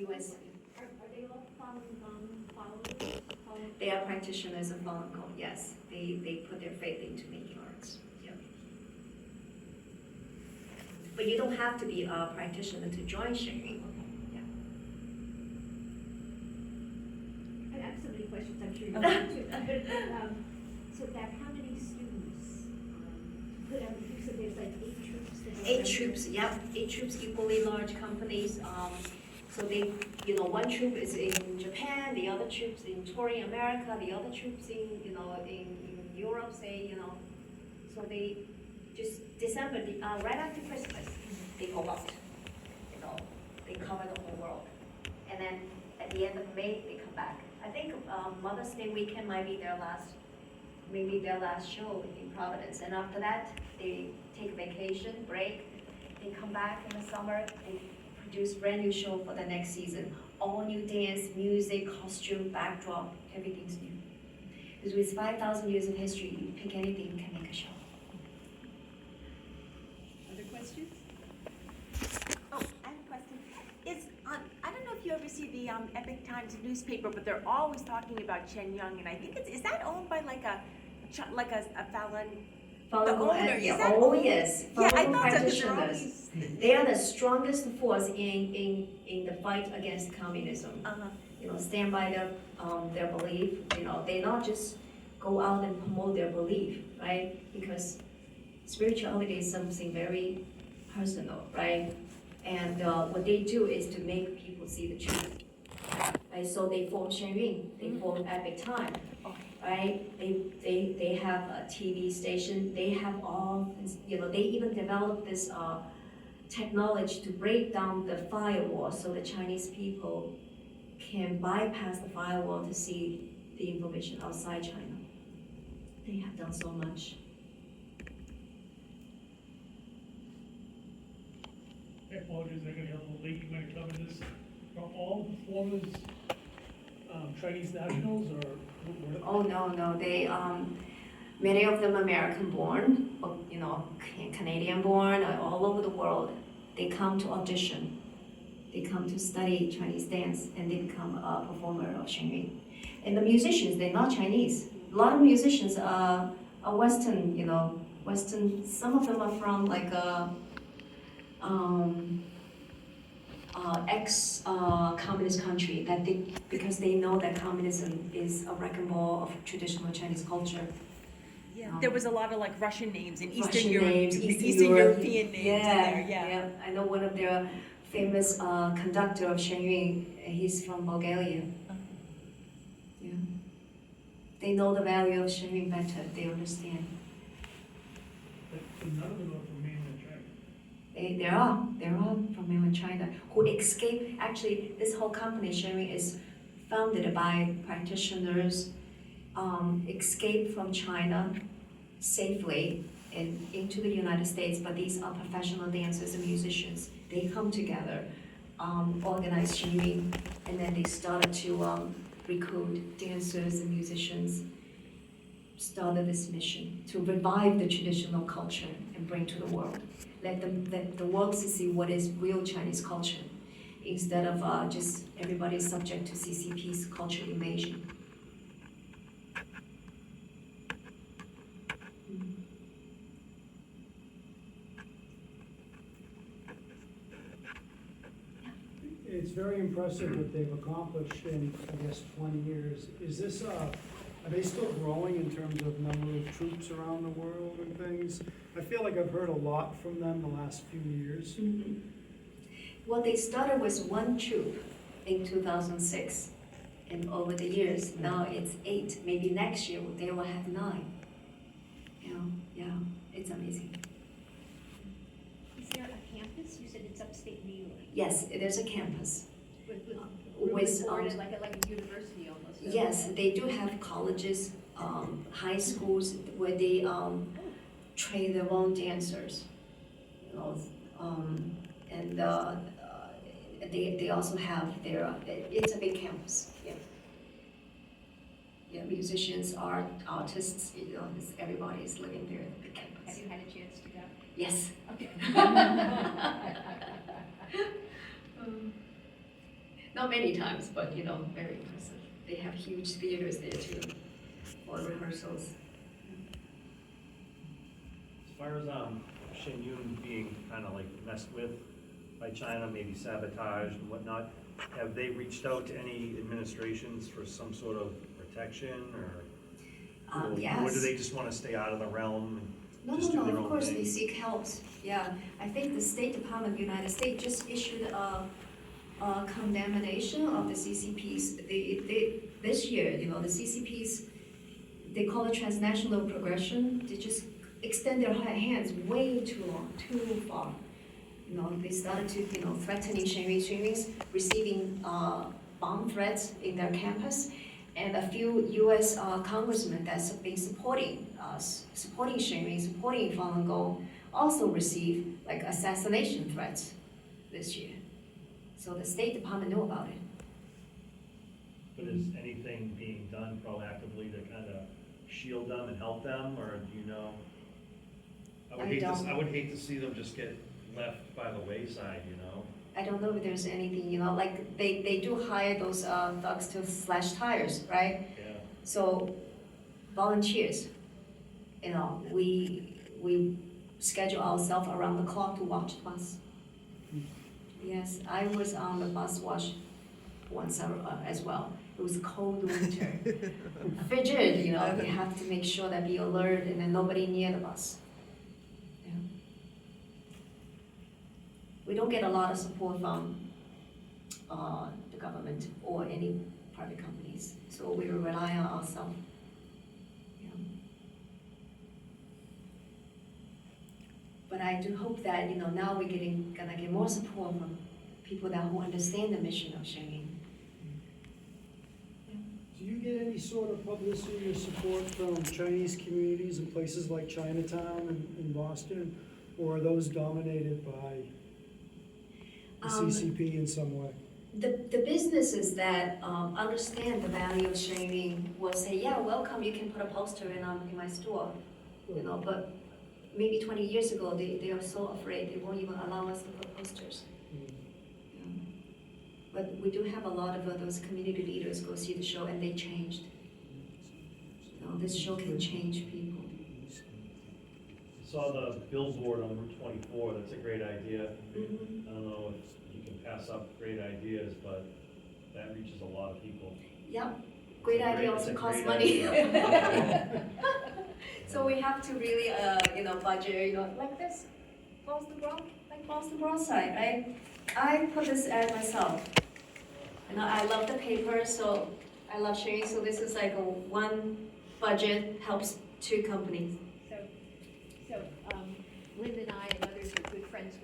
US. Are they all Falun Gong followers? They are practitioners of Falun Gong, yes. They put their faith into making arts. Yep. But you don't have to be a practitioner to join Shen Yun. I have so many questions, I'm sure you have to. So that, how many students? You said there's like 8 troops? Eight troops, yep. 8 troops, equally large companies. So they, one troop is in Japan, the other troops in touring America, the other troops in, in Europe, say, So they just December, right after Christmas, they go out. They cover the whole world. And then at the end of May, they come back. I think Mother's Day weekend might be maybe their last show in Providence. And after that, they take vacation, break. They come back in the summer. They produce brand new show for the next season. All new dance, music, costume, backdrop, everything's new. Because with 5,000 years of history, you pick anything, you can make a show. Other questions? Oh, I have a question. I don't know if you ever see the Epic Times newspaper, but they're always talking about Shen Yun, and I think is that owned by like a Falun? Falun Gong, owner, is that? oh yes, Yeah, Falun I Gong thought that practitioners. They are the strongest force in the fight against communism. Stand by their belief. They not just go out and promote their belief, right? Because spirituality is something very personal, right? And what they do is to make people see the truth. Right? So they form Shen Yun, they form Epic Time, right? They have a TV station. They have all, they even developed this technology to break down the firewall so the Chinese people can bypass the firewall to see the information outside China. They have done so much. I apologize, I got a little late when I covered this. Are all performers Chinese nationals or? Oh no, they many of them American born, or, Canadian born, all over the world. They come to audition. They come to study Chinese dance and they become a performer of Shen Yun. And the musicians, they're not Chinese. A lot of musicians are Western, Western. Some of them are from like ex-communist country because they know that communism is a wrecking ball of traditional Chinese culture. Yeah, there was a lot of like Russian names and Russian names, Eastern European names in there. Yeah. I know one of their famous conductor of Shen Yun. He's from Bulgaria. Yeah. They know the value of Shen Yun better. They understand. But none of them are from mainland China. They're all from mainland China who escaped. Actually, this whole company, Shen Yun, is founded by practitioners, escaped from China safely and into the United States, but these are professional dancers and musicians. They come together, organize Shen Yun, and then they started to recruit dancers and musicians, started this mission to revive the traditional culture and bring to the world. Let the world see what is real Chinese culture, instead of just everybody is subject to CCP's culture invasion. It's very impressive what they've accomplished in, 20 years. Is this, are they still growing in terms of number of troops around the world and things? I feel like I've heard a lot from them the last few years. Mm-hmm. Well, they started with 1 troop in 2006, and over the years, now it's 8. Maybe next year they will have 9. Yeah, it's amazing. Is there a campus? You said it's upstate New York. Yes, there's a campus. With like a university almost. Yes, they do have colleges, high schools where they train their own dancers. And they also have their. It's a big campus. Yeah, musicians, artists. Everybody is living there at the campus. Have you had a chance to go? Yes. Okay. Not many times, but you know, very impressive. They have huge theaters there too for rehearsals. As far as Shen Yun being kind of like messed with by China, maybe sabotaged and whatnot, have they reached out to any administrations for some sort of protection or Yes. or do they just want to stay out of the realm and No, just do no, their no, of own course thing? they seek help. Yeah, I think the State Department of the United States just issued a condemnation of the CCPs. This year, you know, the CCPs, they call it transnational progression. They just extend their hands way too long, too far. You know, they started to, you know, threatening Shen Yun receiving bomb threats in their campus. And a few U.S. Congressmen that's been supporting us, supporting Shen Yun, supporting Falun Gong, also received like assassination threats this year. So the State Department knew about it. But is anything being done proactively to kind of shield them and help them, or do you know? I would hate to see them just get left by the wayside, you know? I don't know if there's anything, you know, like they do hire those thugs to slash tires, right? Yeah. So volunteers, you know, we schedule ourselves around the clock to watch the bus. Yes, I was on the bus watch once as well. It was cold winter. Frigid, you know, we have to make sure that be alert and then nobody near the bus. Yeah. We don't get a lot of support from the government or any private companies, so we rely on ourselves. Yeah. But I do hope that, you know, now we're gonna get more support from people who understand the mission of Shen Yun. Do you get any sort of publicity or support from Chinese communities in places like Chinatown and Boston? Or are those dominated by the CCP in some way? The businesses that understand the value of Shen Yun will say, yeah, welcome, you can put a poster in my store, you know, but maybe 20 years ago, they are so afraid, they won't even allow us to put posters. Yeah. But we do have a lot of those community leaders go see the show and they changed. You know, this show can change people. Saw the billboard on Route 24, that's a great idea. Mhm. I don't know if you can pass up great ideas, but that reaches a lot of people. Yep, great It's a idea great- also it's a costs great money. idea. So we have to really, you know, budget, you know, like this, Boston Broadside, right? I put this ad myself. You know, I love the paper, so I love sharing, so this is like one budget helps two companies. So, Lynn and I and others are good friends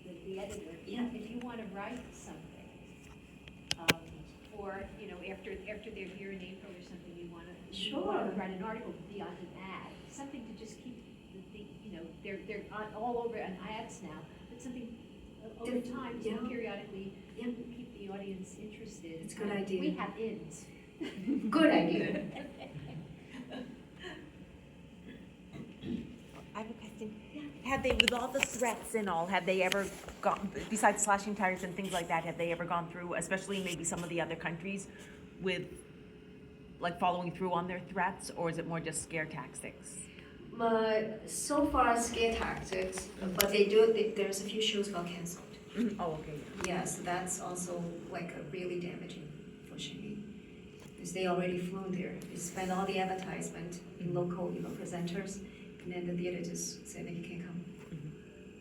with the editor. Yeah. If you wanna write something, or, you know, after they're here in April or something, you wanna Sure. write an article beyond an ad, something to just keep the you know, they're all over on ads now, but something over time, so Yeah. periodically, Yeah. keep the audience interested. It's a good idea. We have ins. Good idea. I have a question. Have they, with all the threats and all, have they ever gone, besides slashing tires and things like that, have they ever gone through, especially maybe some of the other countries, with, like, following through on their threats, or is it more just scare tactics? So far, scare tactics, but there's a few shows got canceled. Oh, okay. Yeah, so that's also like really damaging for Shen Yun. Because they already flew there, they spent all the advertisement in local, you know, presenters, and then the theater just said that you can't come.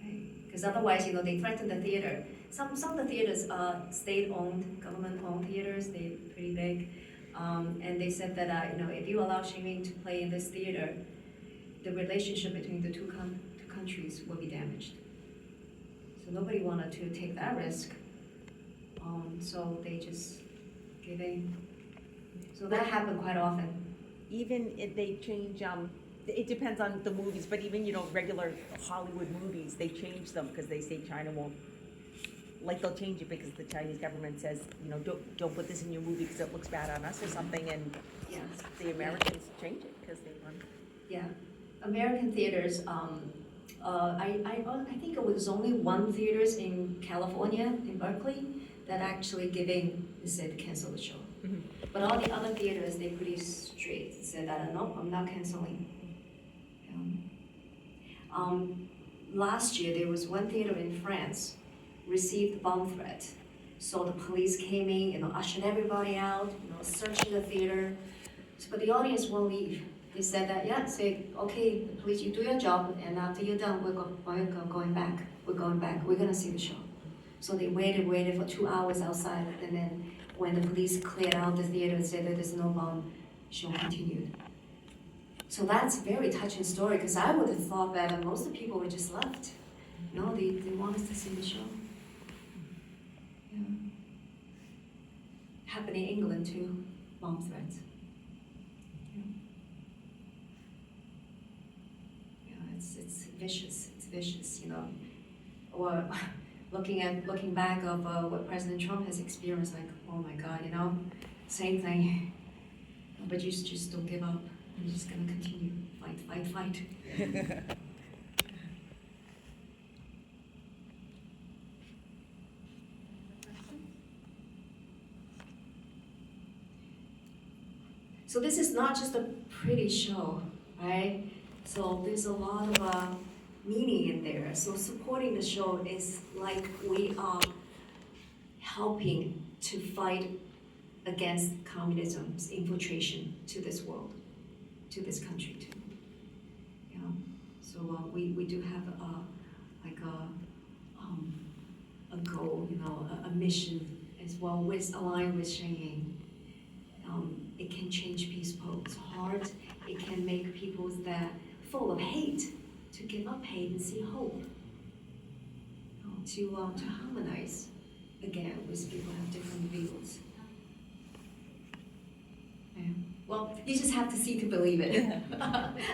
Right? Because otherwise, you know, they threatened the theater. Some of the theaters are state-owned, government-owned theaters, they're pretty big. And they said that, you know, if you allow Shen Yun to play in this theater, the relationship between the two countries will be damaged. So nobody wanted to take that risk. So they just gave in. So that happened quite often. Even if they change, it depends on the movies, but even, you know, regular Hollywood movies, they change them because they say China won't, like, they'll change it because the Chinese government says, you know, don't put this in your movie because it looks bad on us or something, and Yeah. the Americans change it because they want. Yeah. American theaters, I think it was only one theaters in California, in Berkeley, that actually giving, they said cancel the show. But all the other theaters, they pretty straight, said that, nope, I'm not canceling. Last year, there was one theater in France, received bomb threat. So the police came in, ushered everybody out, searching the theater. But the audience won't leave. They said that, yeah, say, okay, the police, you do your job, and after you're done, we're going back. We're going back. We're gonna see the show. So they waited for 2 hours outside, and then when the police cleared out the theater and said that there's no bomb, show continued. So that's a very touching story, because I would have thought that most of the people were just left. No, they want us to see the show. Yeah. Happened in England too, bomb threats. It's vicious. It's vicious, Or looking back of what President Trump has experienced, like, oh my God, same thing. But you just don't give up. You're just gonna continue, fight. So this is not just a pretty show, right? So there's a lot of meaning in there. So supporting the show is like we are helping to fight against communism's infiltration to this world, to this country too. So we do have a goal, a mission as well, aligned with Shen Yun. It can change people's hearts. It can make people that full of hate to give up hate and see hope. To harmonize again with people who have different views. Yeah. Well, you just have to see to believe it.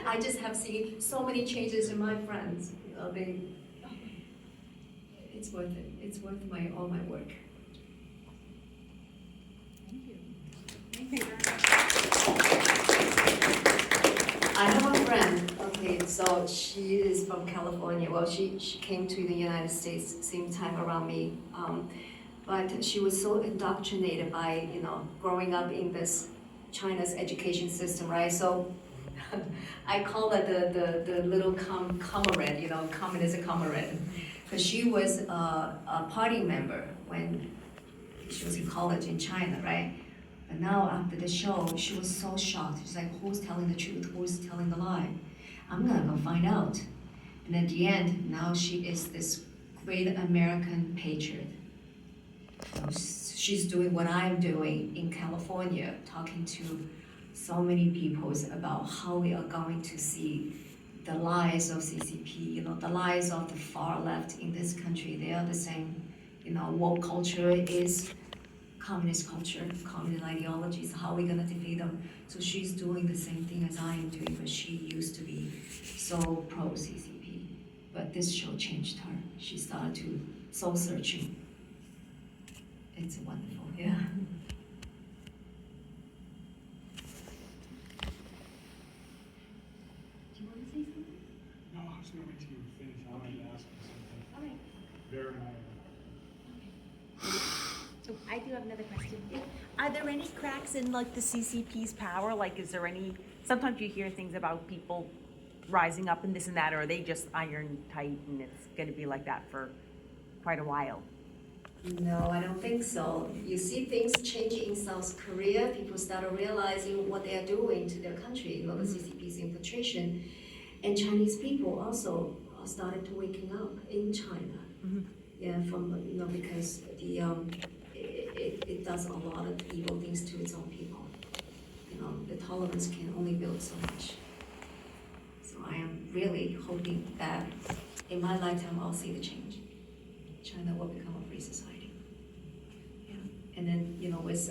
I just have seen so many changes in my friends. It's worth it. It's worth all my work. I have a friend, okay, so she is from California. Well, she came to the United States same time around me. But she was so indoctrinated by, growing up in this China's education system, right? So I call it the little comrade, communist comrade. Because she was a party member when she was in college in China, right? But now after the show, she was so shocked. She's like, who's telling the truth? Who's telling the lie? I'm gonna go find out. And at the end, now she is this great American patriot. So she's doing what I'm doing in California, talking to so many people about how we are going to see the lies of CCP, the lies of the far left in this country. They are the same. Woke culture is communist culture, communist ideologies, how are we gonna defeat them? So she's doing the same thing as I am doing, but she used to be so pro-CCP. But this show changed her. She started to soul searching. It's wonderful, yeah. Do you want to say something? No, I was gonna wait till you finish. I wanted to ask you something. All right. Very minor. So I do have another question. Are there any cracks in the CCP's power? Is there any, sometimes you hear things about people rising up and this and that, or are they just iron tight and it's gonna be like that for quite a while? No, I don't think so. You see things changing in South Korea. People started realizing what they are doing to their country, the CCP's infiltration. And Chinese people also started to waking up in China. Yeah, because it does a lot of evil things to its own people. The tolerance can only build so much. So I am really hoping that in my lifetime I'll see the change. China will become a free society. Yeah. And then, with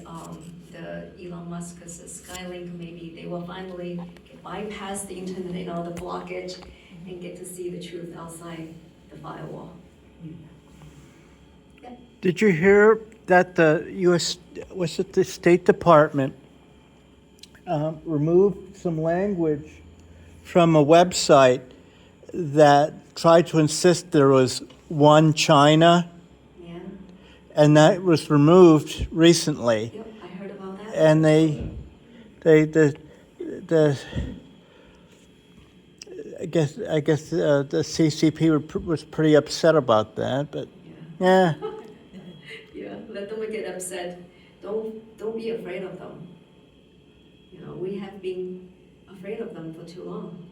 the Elon Musk's Skylink, maybe they will finally bypass the internet, the blockage, and get to see the truth outside the firewall. Yeah. Did you hear that the U.S. the State Department removed some language from a website that tried to insist there was one China, Yeah. and that was removed recently. Yep, I heard about that. And the I guess the CCP was pretty upset about that, but yeah. Yeah, let them get upset. Don't be afraid of them. You know, we have been afraid of them for too long.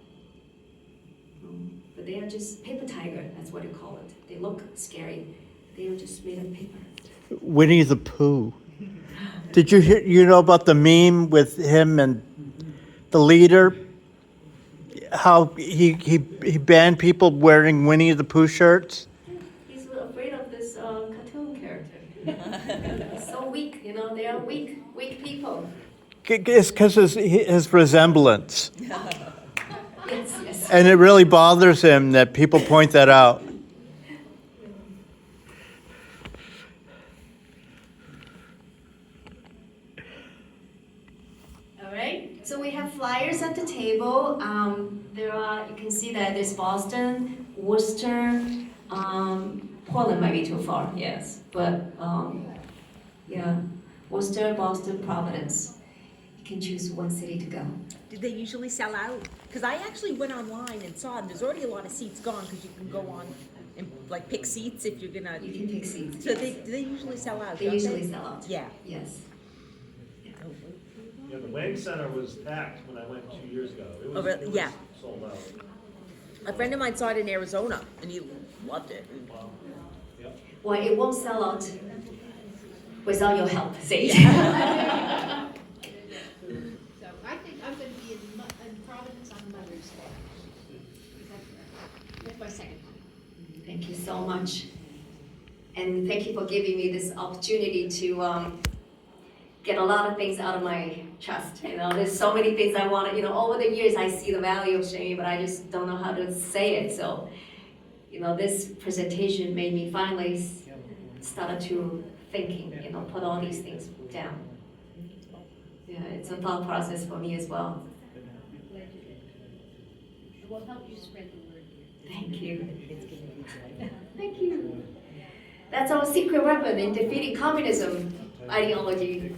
But they are just paper tiger, that's what you call it. They look scary. They are just made of paper. Winnie the Pooh. Did you hear? You know about the meme with him and the leader? How he banned people wearing Winnie the Pooh shirts? He's afraid of this cartoon character. So weak, you know, they are weak people. It's because his resemblance. Yes. And it really bothers him that people point that out. All right, so we have flyers at the table. You can see that there's Boston, Worcester, Portland might be too far, yes. But, yeah, Worcester, Boston, Providence. You can choose one city to go. Did they usually sell out? Because I actually went online and saw there's already a lot of seats gone because you can go on and like pick seats if you're gonna. You can pick seats. So do they usually sell out? They don't usually sell out. Yeah. Yes. Yeah, the Wang Center was packed when I went 2 years ago. It Oh, was, really? it was Yeah. sold out. A friend of mine saw it in Arizona and he loved it. Wow. Yep. Well, it won't sell out without your help, see? So I think I'm gonna be in Providence on Mother's Day. Is that correct? That's my second home. Thank you so much. And thank you for giving me this opportunity to get a lot of things out of my chest. You know, there's so many things I want to, you know, over the years I see the value of Shen Yun, but I just don't know how to say it. So, you know, this presentation made me finally start to thinking, you know, put all these things down. Yeah, it's a thought process for me as well. Glad you did. We'll help you spread the word here. Thank you. Thank you. That's our secret weapon in defeating communism ideology.